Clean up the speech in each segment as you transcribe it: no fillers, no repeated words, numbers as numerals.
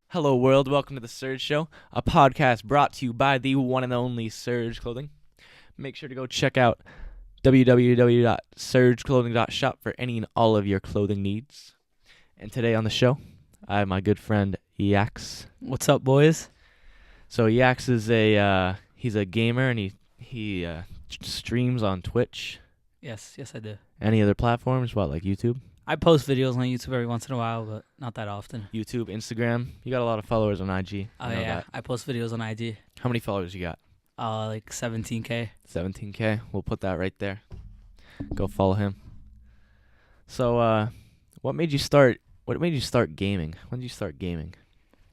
Hello world, welcome to the Surge Show, a podcast brought to you by the one and only Surge Clothing. Make sure to go check out www.surgeclothing.shop for any and all of your clothing needs. And today on the show, I have my good friend Yax. What's up, boys? So Yax is he's a gamer and he streams on Twitch. Yes, I do. Any other platforms? What, like YouTube? I post videos on YouTube every once in a while, but not that often. YouTube, Instagram. You got a lot of followers on IG. Oh, yeah. I post videos on IG. How many followers you got? Like 17K. 17K. We'll put that right there. Go follow him. So, what made you start gaming? When did you start gaming?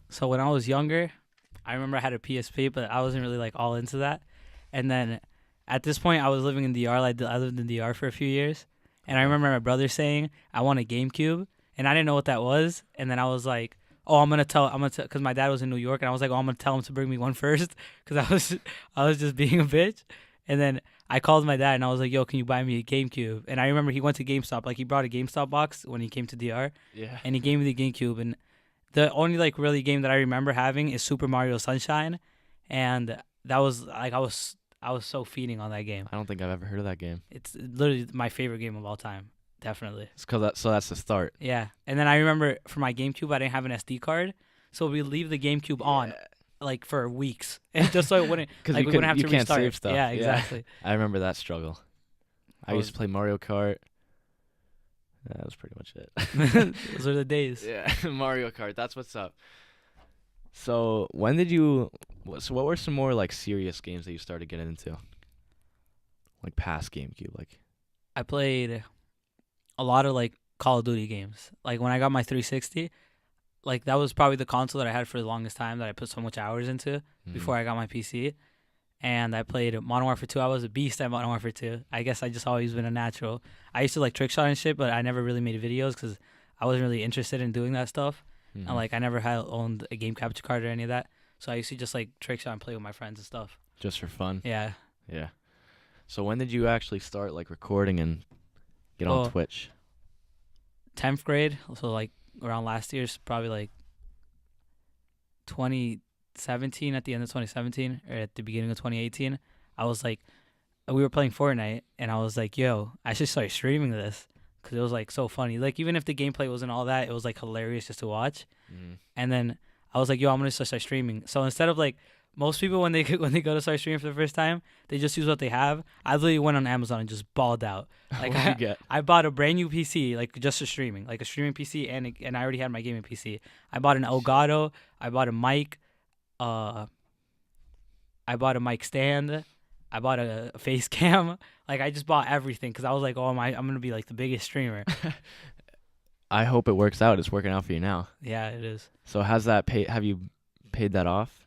So when I was younger, I remember I had a PSP, but I wasn't really like all into that. And then at this point, I was living in DR. I lived in DR for a few years. And I remember my brother saying, I want a GameCube. And I didn't know what that was. And then I was like, oh, I'm going to tell, because my dad was in New York. And I was like, oh, I'm going to tell him to bring me one first. Because I was just being a bitch. And then I called my dad and I was like, yo, can you buy me a GameCube? And I remember he went to GameStop. Like, he brought a GameStop box when he came to DR. Yeah. And he gave me the GameCube. And the only, like, really game that I remember having is Super Mario Sunshine. And that was, like, I was so feeding on that game. I don't think I've ever heard of that game. It's literally my favorite game of all time. Definitely. It's so that's the start. Yeah. And then I remember for my GameCube, I didn't have an SD card. So we leave the GameCube on like for weeks. And just so it wouldn't, like, we wouldn't have to restart. Can't save stuff. Yeah, exactly. I remember that struggle. I used to play Mario Kart. That was pretty much it. Those are the days. Yeah, Mario Kart. That's what's up. So when did you? So what were some more like serious games that you started getting into? Like past GameCube, like. I played a lot of like Call of Duty games. Like when I got my 360, like that was probably the console that I had for the longest time that I put so much hours into before I got my PC. And I played Modern Warfare 2. I was a beast at Modern Warfare 2. I guess I just always been a natural. I used to like trick shot and shit, but I never really made videos because I wasn't really interested in doing that stuff. And like I never had owned a game capture card or any of that. So I used to just like trick shot and play with my friends and stuff. Just for fun? Yeah. Yeah. So when did you actually start like recording and get on Twitch? 10th grade. So like around last year's probably like 2017, at the end of 2017 or at the beginning of 2018. I was like, we were playing Fortnite and I was like, yo, I should start streaming this. Because it was, like, so funny. Like, even if the gameplay wasn't all that, it was, like, hilarious just to watch. And then I was like, yo, I'm going to start streaming. So instead of, like, most people, when they go to start streaming for the first time, they just use what they have. I literally went on Amazon and just balled out. Like, I bought a brand new PC, like, just for streaming. Like, a streaming PC, and I already had my gaming PC. I bought an Elgato. I bought a mic. I bought a mic stand. I bought a face cam. Like, I just bought everything because I was like, oh, I'm going to be, like, the biggest streamer. I hope it works out. It's working out for you now. Yeah, it is. So how's that pay? Have you paid that off?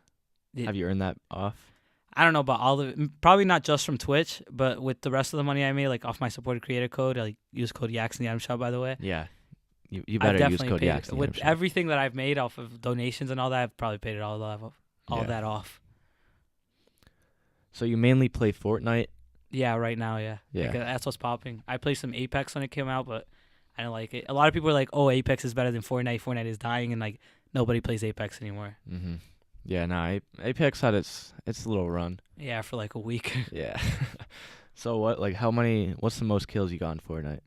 Have you earned that off? I don't know about all of it. Probably not just from Twitch, but with the rest of the money I made, like, off my supported creator code. I use code Yax in the item shop, by the way. Yeah. You better use code Yax in the item shop. With everything that I've made off of donations and all that, I've probably paid it all that off. So you mainly play Fortnite? Yeah, right now, yeah. Yeah. Like, that's what's popping. I played some Apex when it came out, but I didn't like it. A lot of people are like, oh, Apex is better than Fortnite. Fortnite is dying, and, like, nobody plays Apex anymore. Yeah, no, Apex had its little run. Yeah, for, like, a week. Yeah. So what's the most kills you got in Fortnite?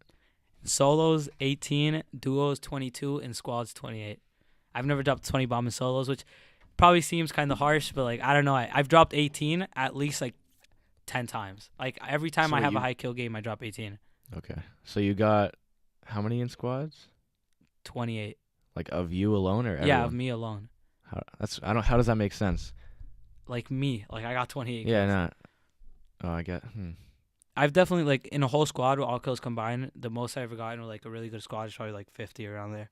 Solos, 18, duos, 22, and squads, 28. I've never dropped 20 bomb in solos, which probably seems kind of harsh, but like I don't know. I've dropped 18 at least like 10 times. Like every time I have a high kill game, I drop 18. Okay, so you got how many in squads? 28. Like of you alone or everyone? Yeah, of me alone. How does that make sense? Like me, like I got 28. Yeah, kills. Oh, I get. I've definitely like in a whole squad with all kills combined, the most I've ever gotten with like a really good squad is probably like 50 around there.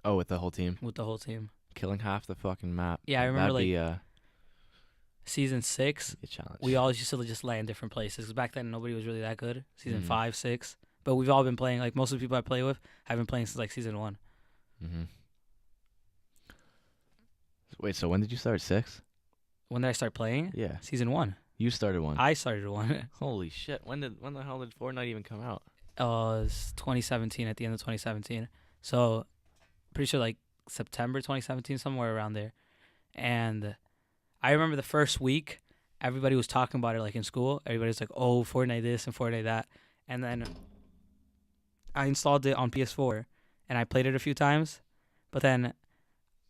Oh, with the whole team. With the whole team. Killing half the fucking map. Yeah, I remember That'd like be, season 6. a challenge. We all used to just land different places. 'Cause back then nobody was really that good. Season 5, 6. But we've all been playing. Like most of the people I play with have been playing since like season 1. Wait, so when did you start 6? When did I start playing? Yeah. Season 1. You started one. I started one. Holy shit! When the hell did Fortnite even come out? It's 2017, at the end of 2017. So pretty sure like September 2017, somewhere around there. And I remember the first week, everybody was talking about it like in school. Everybody was like, "Oh, Fortnite this and Fortnite that." And then I installed it on PS4 and I played it a few times. But then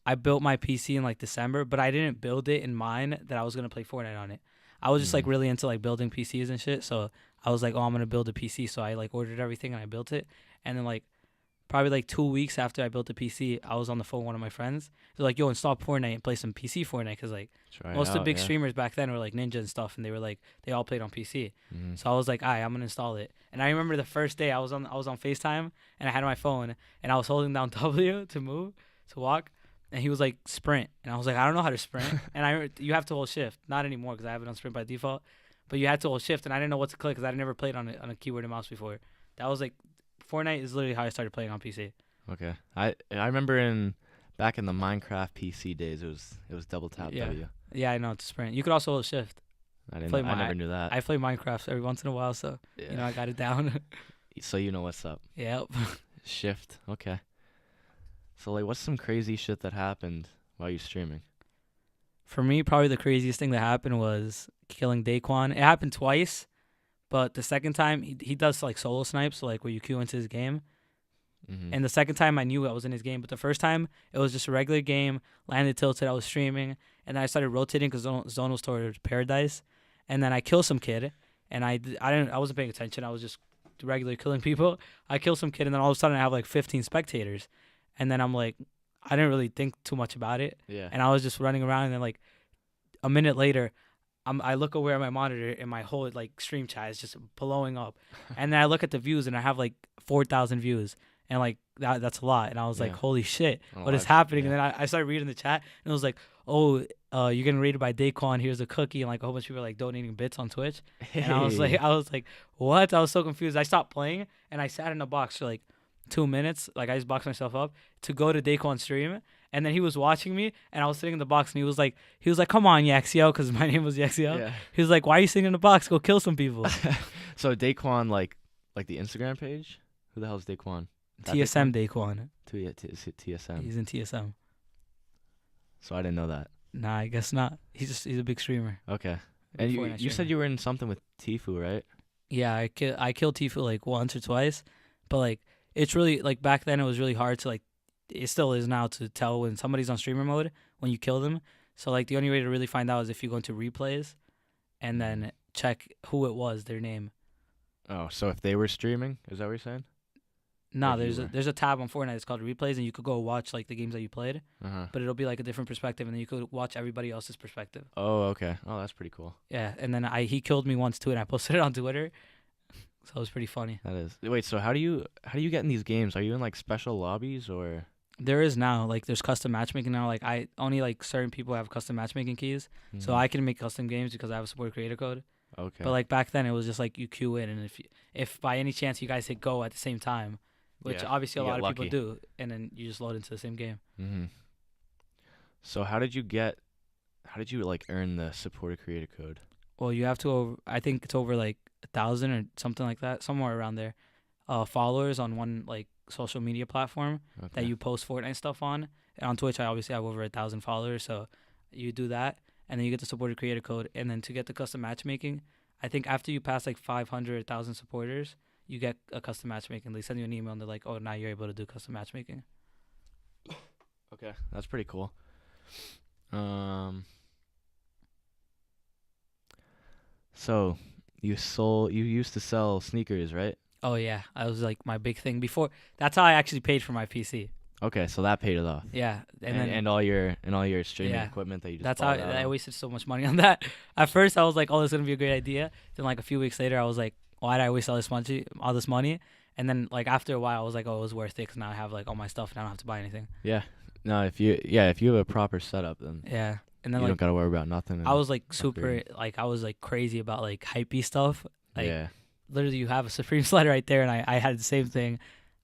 I built my PC in like December, but I didn't build it in mind that I was gonna play Fortnite on it. I was just like really into like building PCs and shit. So I was like, "Oh, I'm gonna build a PC." So I like ordered everything and I built it. And then like probably like 2 weeks after I built the PC, I was on the phone with one of my friends. They're like, "Yo, install Fortnite and play some PC Fortnite," because like Try most of the out, big yeah. streamers back then were like Ninja and stuff, and they were like they all played on PC. Mm-hmm. So I was like, "Alright, I'm gonna install it." And I remember the first day I was on FaceTime and I had my phone and I was holding down W to move to walk, and he was like sprint, and I was like, I don't know how to sprint, and you have to hold shift, not anymore because I have it on sprint by default, but you had to hold shift, and I didn't know what to click because I never played on a keyboard and mouse before. That was like Fortnite is literally how I started playing on PC. Okay. I remember back in the Minecraft PC days, it was double tap Yeah. W. Yeah, I know it's sprint. You could also hold shift. I Play never knew that. I play Minecraft every once in a while, so Yeah. you know I got it down. So you know what's up. Yep. Shift. Okay. So like, what's some crazy shit that happened while you streaming? For me, probably the craziest thing that happened was killing Daquan. It happened twice, but the second time he does like solo snipes, so like where you queue into his game. Mm-hmm. And the second time I knew I was in his game, but the first time it was just a regular game, landed tilted, I was streaming, and then I started rotating because zone was towards Paradise, and then I killed some kid, and I wasn't paying attention, I was just regularly killing people. I killed some kid, and then all of a sudden I have like 15 spectators, and then I'm like, I didn't really think too much about it, Yeah. and I was just running around, and then like a minute later, I look away at my monitor, and my whole like stream chat is just blowing up, and then I look at the views, and I have like 4,000 views. And like that's a lot, and I was like, Yeah. "Holy shit, Oh, what is I've- happening?" yeah. And then I started reading the chat, and it was like, "Oh, you're getting rated by Daquan. Here's a cookie," and like a whole bunch of people like donating bits on Twitch. And I was like, "What?" I was so confused. I stopped playing, and I sat in a box for like 2 minutes. Like I just boxed myself up to go to Daquan's stream, and then he was watching me, and I was sitting in the box, and he was like, "Come on, Yaxiel," because my name was Yaxiel. Yeah. He was like, "Why are you sitting in the box? Go kill some people." So Daquan, like the Instagram page? Who the hell is Daquan? That TSM Daquan. TSM. He's in TSM. So I didn't know that. Nah, I guess not. He's a big streamer. Okay. Big And Fortnite you said streamer. you were in something with Tifu, right? Yeah, I killed Tifu like once or twice, but like it's really like back then it was really hard to like it still is now to tell when somebody's on streamer mode when you kill them. So like the only way to really find out is if you go into replays and then check who it was, their name. Oh, so if they were streaming, is that what you're saying? No, If you were. there's a tab on Fortnite. It's called replays, and you could go watch like the games that you played, Uh-huh. but it'll be like a different perspective, and then you could watch everybody else's perspective. Oh, okay. Oh, that's pretty cool. Yeah, and then he killed me once too, and I posted it on Twitter, so it was pretty funny. That is. Wait, so how do you get in these games? Are you in like special lobbies or? There is now like there's custom matchmaking now. Like I only like certain people have custom matchmaking keys, so I can make custom games because I have a support creator code. Okay. But like back then, it was just like you queue in, and if by any chance you guys hit go at the same time, which Yeah, obviously a you lot get of people lucky. do, and then you just load into the same game. Mm-hmm. So how did you like earn the supporter creator code? Well, you have to. I think it's over like 1,000 or something like that, somewhere around there. Followers on one like social media platform Okay. that you post Fortnite stuff on. And on Twitch, I obviously have over 1,000 followers, so you do that, and then you get the supporter creator code, and then to get the custom matchmaking, I think after you pass like 500, 1,000 supporters, you get a custom matchmaking. They send you an email and they're like, "Oh, now you're able to do custom matchmaking." Okay, that's pretty cool. So you used to sell sneakers, right? Oh yeah, I was like my big thing before. That's how I actually paid for my PC. Okay, so that paid it off. Yeah, and then And all your streaming Yeah. equipment that you just that's how bought out I on. wasted so much money on that. At first, I was like, "Oh, this is gonna be a great idea." Then, like a few weeks later, I was like, "Why did I waste all this money?" And then, like after a while, I was like, "Oh, it was worth it because now I have like all my stuff and I don't have to buy anything." Yeah. No, if you have a proper setup, then Yeah, and then you like don't gotta worry about nothing. I was like upgrading. super like I was like crazy about like hypey stuff. Like yeah. literally, you have a Supreme slider right there, and I had the same thing.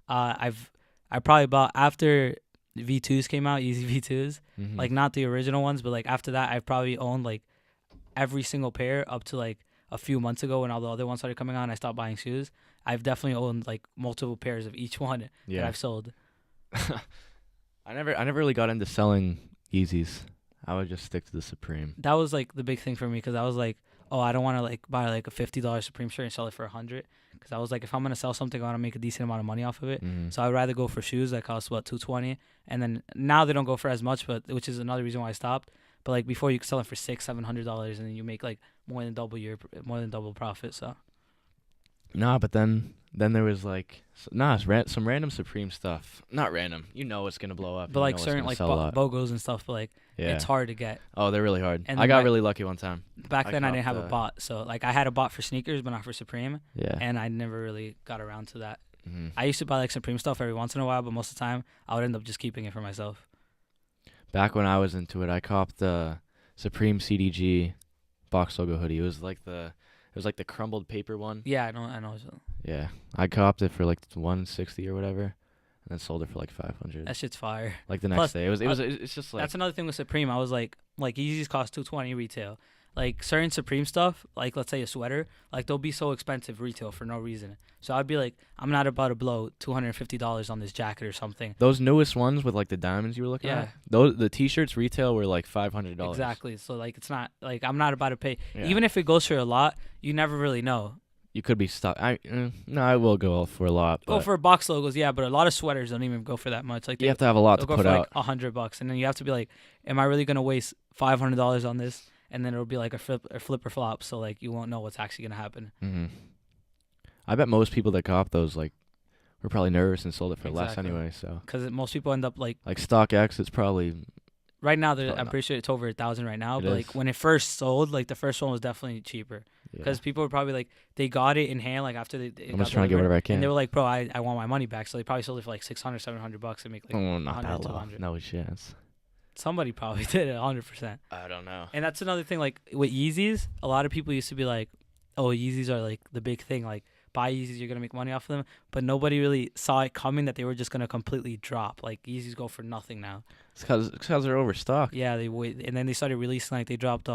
I probably bought after V2s came out, Easy V2s. Mhm. Like not the original ones, but like after that, I've probably owned like every single pair up to like a few months ago when all the other ones started coming on. I stopped buying shoes. I've definitely owned like multiple pairs of each one that Yeah. I've sold. I never really got into selling Yeezys. I would just stick to the Supreme. That was like the big thing for me because I was like, oh, I don't want to like buy like a $50 Supreme shirt and sell it for $100 because I was like, if I'm gonna sell something, I want to make a decent amount of money off of it. Mhm. So I'd rather go for shoes that cost what $220, and then now they don't go for as much, but which is another reason why I stopped. But like before, you could sell it for $600-700, and then you make like more than double profit. So Nah, but then there was like some random Supreme stuff. Not random. You know it's gonna blow up. but You like know it's certain gonna like sell a lot. BOGOs and stuff, but like Yeah. it's hard to get. Oh, they're really hard. And I then got really lucky one time. Back I then, I didn't have copped a bot, so like I had a bot for sneakers, but not for Supreme, Yeah. and I never really got around to that. Mhm. I used to buy like Supreme stuff every once in a while, but most of the time I would end up just keeping it for myself. Back when I was into it, I copped the Supreme CDG box logo hoodie. It was like the crumbled paper one. Yeah, I know. Yeah, I copped it for like 160 or whatever, and then sold it for like 500. That shit's fire. Like the next Plus, day, it's just like That's another thing with Supreme. I was like Yeezys cost $220 retail. Like certain Supreme stuff, like let's say a sweater, like they'll be so expensive retail for no reason. So I'd be like, I'm not about to blow $250 on this jacket or something. those newest ones with like the diamonds you were looking Yeah. at. The t-shirts retail were like $500. Exactly. So like it's not like I'm not about to pay. Yeah. Even if it goes for a lot, you never really know. You could be stuck. No, I will go for a lot. Go But for box logos, yeah, but a lot of sweaters don't even go for that much. Like you have to have a lot to they'll go put for out. like $100, and then you have to be like, am I really gonna waste $500 on this? And then it'll be like a flip or flop. So like you won't know what's actually gonna happen. Hmm. I bet most people that cop those like were probably nervous and sold it for less Exactly. anyway. So Because most people end up like StockX, it's probably right now. Probably I'm not. pretty sure it's over 1,000 right now. It But is. like when it first sold, like the first one was definitely cheaper yeah. because people were probably like they got it in hand like after they I'm got just trying to get delivered, whatever I can. and they were like, bro, I want my money back. So they probably sold it for like $600-700 and make like Oh, not 100, that low. 200. No chance. Somebody probably did it 100%. I don't know. And that's another thing. Like with Yeezys, a lot of people used to be like, "Oh, Yeezys are like the big thing. Like buy Yeezys, you're gonna make money off of them." But nobody really saw it coming that they were just gonna completely drop. Like Yeezys go for nothing now. It's because they're overstocked. Yeah, they wait, and then they started releasing like they dropped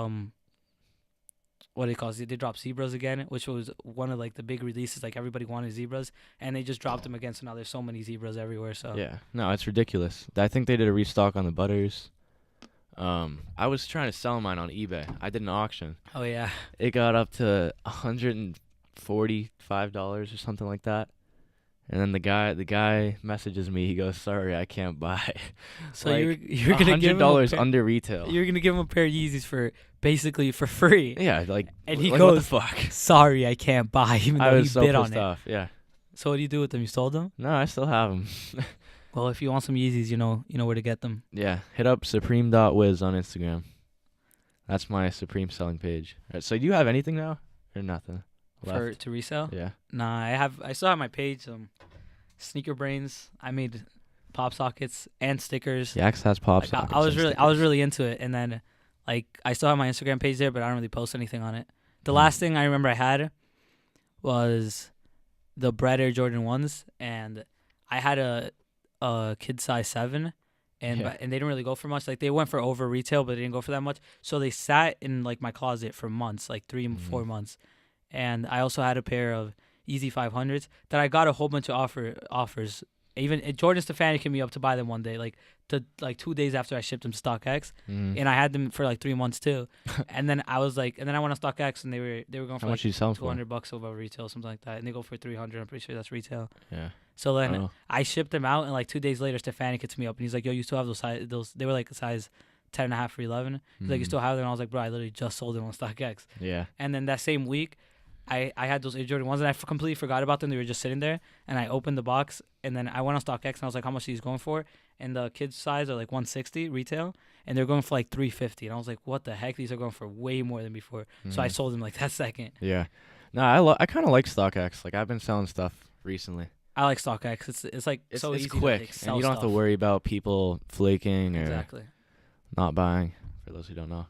what do they call it? They dropped zebras again, which was one of like the big releases. Like everybody wanted zebras, and they just dropped them again. So now there's so many zebras everywhere. So Yeah. No, it's ridiculous. I think they did a restock on the butters. I was trying to sell mine on eBay. I did an auction. Oh yeah. It got up to $145 or something like that. And then the guy messages me. He goes, "Sorry, I can't buy." So Like, you're gonna give him $100 under retail. You're gonna give him a pair of Yeezys for basically for free. Yeah, like And he like, goes, "What the fuck?" Sorry, I can't buy, even I though he was so bid on pissed it. off. Yeah. So what do you do with them? You sold them? No, I still have them. Well, if you want some Yeezys, you know where to get them. Yeah, hit up supreme.wiz on Instagram. That's my Supreme selling page. Alright, so do you have anything now or nothing left? To resell. Yeah. Nah, I still have my page. Sneaker Brains. I made pop sockets and stickers. Yax has pop Like, sockets. I was and really stickers. into it, and then like I still have my Instagram page there, but I don't really post anything on it. The last thing I remember I had was the Bread Air Jordan 1s, and I had a kid size 7, and Yeah. and they didn't really go for much. Like they went for over retail, but they didn't go for that much. So they sat in like my closet for months, like 3 and 4 months. And I also had a pair of Easy 500s that I got a whole bunch of offers. Even Jordan Stefani hit me up to buy them one day, like 2 days after I shipped them to StockX, and I had them for like 3 months too. And then I was like, and then I went on StockX, and they were going How for much like you sell for? $200 over retail, something like that, and they go for 300. I'm pretty sure that's retail. Yeah. So then Oh. I shipped them out, and like 2 days later, Stefani hits me up, and he's like, "Yo, you still have those? They were like a size 10.5 or 11. He's like, "You still have them?" And I was like, "Bro, I literally just sold them on StockX." Yeah. And then that same week, I had those Air Jordan 1s, and I completely forgot about them. They were just sitting there, and I opened the box, and then I went on StockX, and I was like, "How much are these going for?" And the kids' size are like 160 retail, and they're going for like 350. And I was like, "What the heck? These are going for way more than before." So I sold them like that second. Yeah. No, I kind of like StockX. Like I've been selling stuff recently. I like StockX. It's like It's so it's easy quick, to like, and sell you don't have to stuff. worry about people flaking or Exactly. not buying. For those who don't know.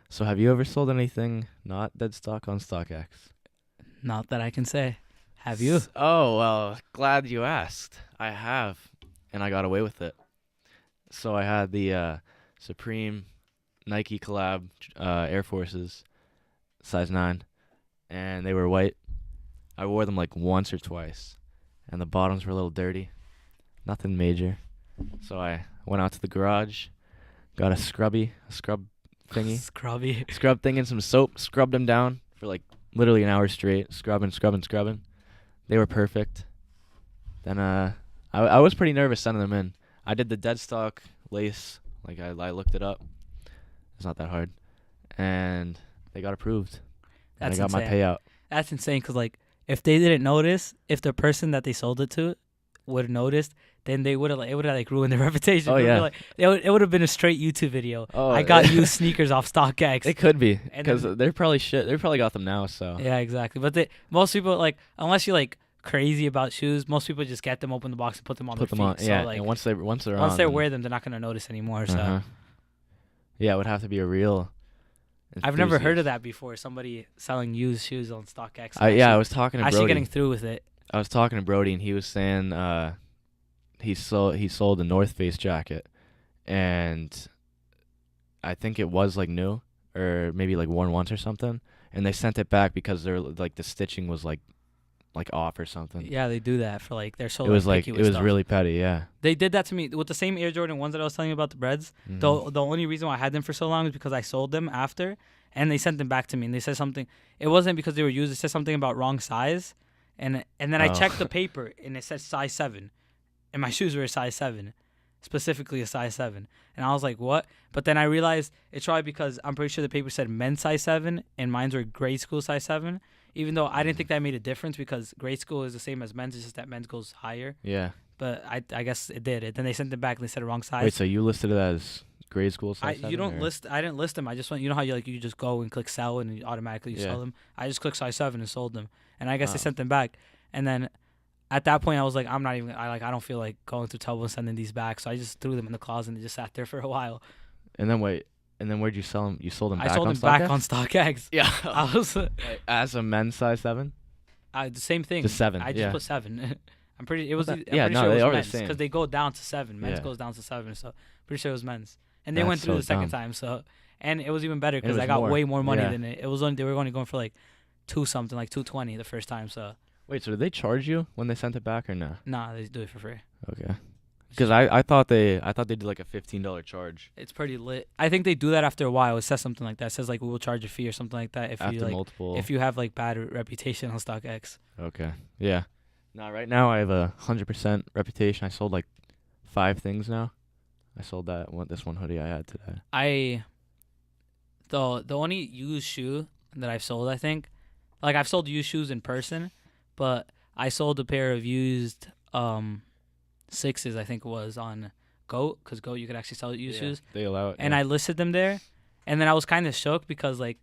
So have you ever sold anything not dead stock on StockX? Not that I can say. Have you? Oh, well, glad you asked. I have, and I got away with it. So I had the Supreme Nike collab Air Forces, size 9, and they were white. I wore them like once or twice, and the bottoms were a little dirty. Nothing major. So I went out to the garage, got a scrub thingy, Scrubby. scrub thing and some soap, scrubbed them down for like literally an hour straight, scrubbing. They were perfect. Then I was pretty nervous sending them in. I did the dead stock lace, like I looked it up. It's not that hard, and they got approved. And That's I got my insane. payout. That's insane. Cause like if they didn't notice, if the person that they sold it to would have noticed, then they would have like, it would have like ruined their reputation. Oh, It would be yeah. like, it would have been a straight YouTube video. Oh, I got used sneakers off StockX. It could be And because then- they're probably shit. They probably got them now. So Yeah, exactly. But most people like, unless you're like crazy about shoes, most people just get them, open the box, and put them on put their them feet. on. Yeah, So like and once they're once on, they then- wear them, they're not gonna notice anymore. So Uh-huh. Yeah, it would have to be a real. I've never heard of enthusiast. that before. Somebody selling used shoes on StockX. I was talking to actually Brody. getting through with it. I was talking to Brody, and he was saying he sold a North Face jacket, and I think it was like new or maybe like worn once or something, and they sent it back because they're like the stitching was like off or something. Yeah, they do that for like they're so. It was picky it with was stuff. really petty. Yeah. They did that to me with the same Air Jordan ones that I was telling you about, the breads. Mhm. The only reason why I had them for so long is because I sold them after, and they sent them back to me, and they said something. It wasn't because they were used. It said something about wrong size, and then I Oh. checked the paper, and it said size 7, and my shoes were a size 7, specifically a size 7, and I was like, what? But then I realized it's probably because I'm pretty sure the paper said men's size 7, and mine's were grade school size 7. Even though I didn't think that made a difference because grade school is the same as men's, it's just that men's goes higher. Yeah. But I guess it did. Then they sent it back and they said the wrong size. Wait, so you listed it as grade school size? You 7, don't or- list. I didn't list them. I just went. You know how you just go and click sell and you automatically Yeah. sell them. I just clicked size 7 and sold them. And I guess they Oh. sent them back. And then at that point I was like, I'm not even. I don't feel like going through trouble and sending these back. So I just threw them in the closet and they just sat there for a while. And then where'd you sell them? You sold them I back sold on them back StockX? on StockX. Yeah. I was As a men's size 7? the same thing. Just 7. I just yeah. put 7. I'm pretty. It was. Well, I'm yeah, pretty no, sure it they was are the men's same. because they go down to 7. Men's Yeah. goes down to 7. So pretty sure it was men's. And they That's went through so the second dumb. time. So and it was even better And it because was I got more. way more money Yeah. than it. It was only they were only going for like 2 something, like 220 the first time. So Wait, so did they charge you when they sent it back or no? nah, they do it for free. Okay. Because I thought they did like a $15 charge It's pretty lit. I think they do that after a while. It says something like that. It says like we will charge a fee or something like that if after you like multiple. if you have like bad reputation on StockX. Okay. Yeah. No, right now I have a 100% reputation. I sold like 5 things now. I sold this one hoodie I had today. The only used shoe that I've sold, I think, like I've sold used shoes in person, but I sold a pair of used 6s, I think it was, on Goat, because Goat you could actually sell used shoes, They allow it. and yeah. I listed them there, and then I was kind of shook because like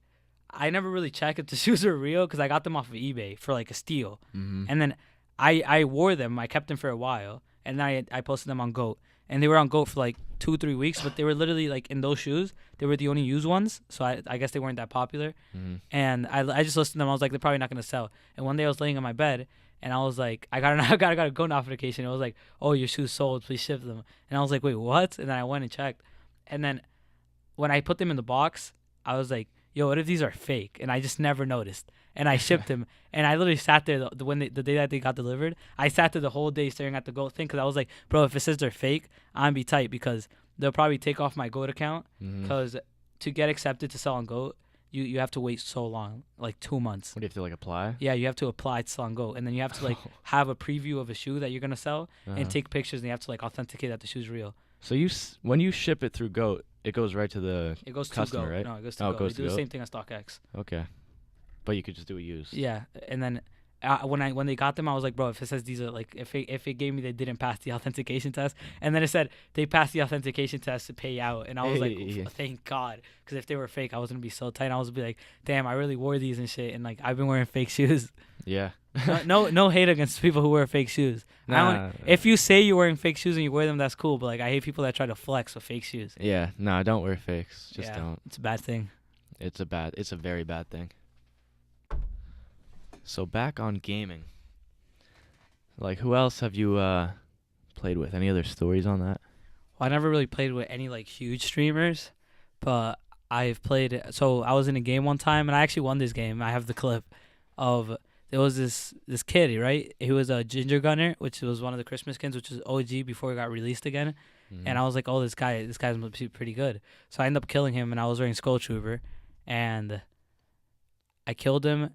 I never really checked if the shoes are real because I got them off of eBay for like a steal, Mhm. and then I wore them, I kept them for a while, and then I posted them on Goat. And they were on Goat for like 2-3 weeks, but they were literally like in those shoes. They were the only used ones, so I guess they weren't that popular. Mhm. And I just listed them. I was like, they're probably not gonna sell. And one day I was laying on my bed, and I was like, I got a Go notification. It was like, oh, your shoes sold. Please ship them. And I was like, wait, what? And then I went and checked. And then when I put them in the box, I was like, yo, what if these are fake? And I just never noticed. And I shipped them. And I literally sat there the day that they got delivered. I sat there the whole day staring at the Goat thing because I was like, bro, if it says they're fake, I'm be tight because they'll probably take off my Goat account Mhm. because to get accepted to sell on Goat, you have to wait so long, like 2 months. What do you have to like apply? Yeah, you have to apply to sell on Goat, and then you have to like have a preview of a shoe that you're gonna sell Uh-huh. and take pictures, and you have to like authenticate that the shoe's real. So when you ship it through Goat, it goes right to the It goes to customer, Goat. right? No, it goes to Oh, it Goat. goes They to do the Goat. same thing as StockX. Okay. But you could just do it used. Yeah, and then when they got them, I was like, bro, if it says these are like, if it gave me they didn't pass the authentication test, and then it said they passed the authentication test to pay out, and I was like, Hey. thank God, because if they were fake, I was gonna be so tight. I was be like, damn, I really wore these and shit, and like I've been wearing fake shoes. Yeah. No hate against people who wear fake shoes. If you say you're wearing fake shoes and you wear them, that's cool. But like I hate people that try to flex with fake shoes. Yeah. No, don't wear fakes. Just Yeah, don't. It's a bad thing. It's a very bad thing. So back on gaming. Like, who else have you played with? Any other stories on that? Well, I never really played with any like huge streamers, but I've played. So I was in a game one time, and I actually won this game. I have the clip of there was this kid, right? He was a ginger gunner, which was one of the Christmas skins, which is OG before it got released again. And I was like, oh, this guy's must be pretty good. So I ended up killing him, and I was wearing Skull Trooper, and I killed him.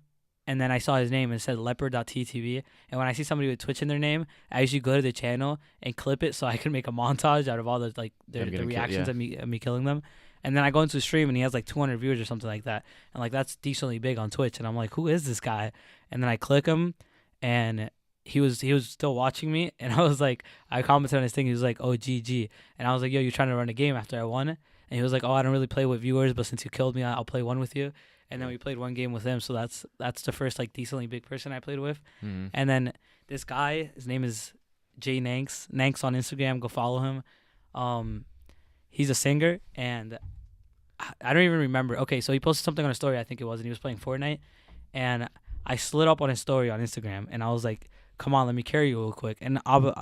And then I saw his name and it said leopard.ttv. And when I see somebody with Twitch in their name, I usually go to the channel and clip it so I can make a montage out of all the the reactions of me killing them. And then I go into the stream and he has like 200 viewers or something like that. And like that's decently big on Twitch. And I'm like, who is this guy? And then I click him and he was still watching me. And I was like, I commented on his thing. He was like, oh, GG. And I was like, yo, you trying to run a game after I won? And he was like, oh, I don't really play with viewers, but since you killed me, I'll play one with you. And then we played one game with him, so that's the first like decently big person I played with. And then this guy, his name is Jay Nanks on Instagram. Go follow him. He's a singer, and I don't even remember. Okay, so he posted something on a story, I think it was, and he was playing Fortnite. And I slid up on his story on Instagram, and I was like, "Come on, let me carry you real quick." And I was